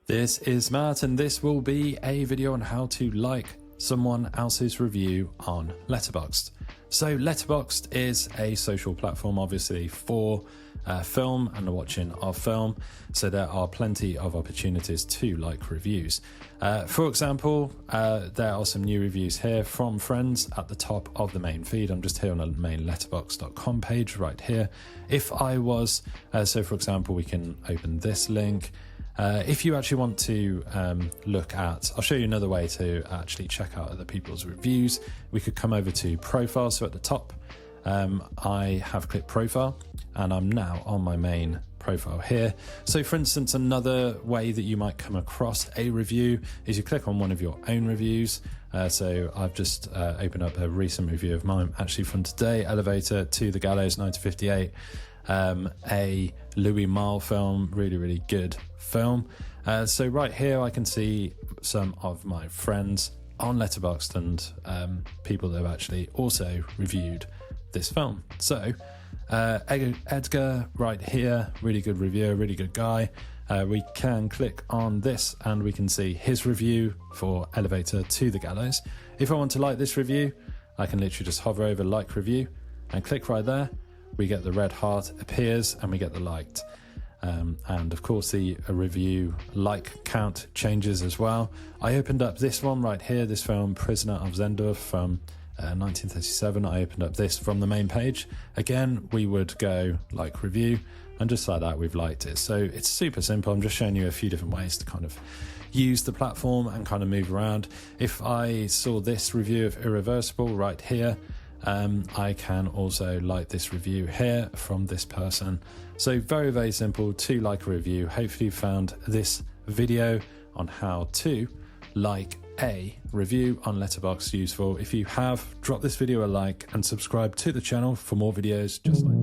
This is Matt, and this will be a video on how to like someone else's review on Letterboxd. So Letterboxd is a social platform, obviously, for film and the watching of film. So there are plenty of opportunities to like reviews. For example, there are some new reviews here from friends at the top of the main feed. I'm just here on the main letterboxd.com page right here. If I was, so for example, we can open this link. If you actually want to look at, I'll show you another way to actually check out other people's reviews. We could come over to profile. So at the top, I have clicked profile and I'm now on my main profile here. So for instance, another way that you might come across a review is you click on one of your own reviews. So I've just opened up a recent review of mine, actually from today, Elevator to the Gallows 1958. A Louis Malle film, really good film. So right here I can see some of my friends on Letterboxd and people that have actually also reviewed this film. So Edgar right here, really good reviewer, really good guy. We can click on this and we can see his review for Elevator to the Gallows. If I want to like this review, I can literally just hover over like review and click right there. We get the red heart appears and we get the liked. And of course the review like count changes as well. I opened up this one right here, this film Prisoner of Zendorf from 1937. I opened up this from the main page. Again, we would go like review and just like that we've liked it. So it's super simple. I'm just showing you a few different ways to kind of use the platform and kind of move around. If I saw this review of Irreversible right here, I can also like this review here from this person. So very simple to like a review. Hopefully you found this video on how to like a review on Letterboxd useful. If you have, drop this video a like and subscribe to the channel for more videos just like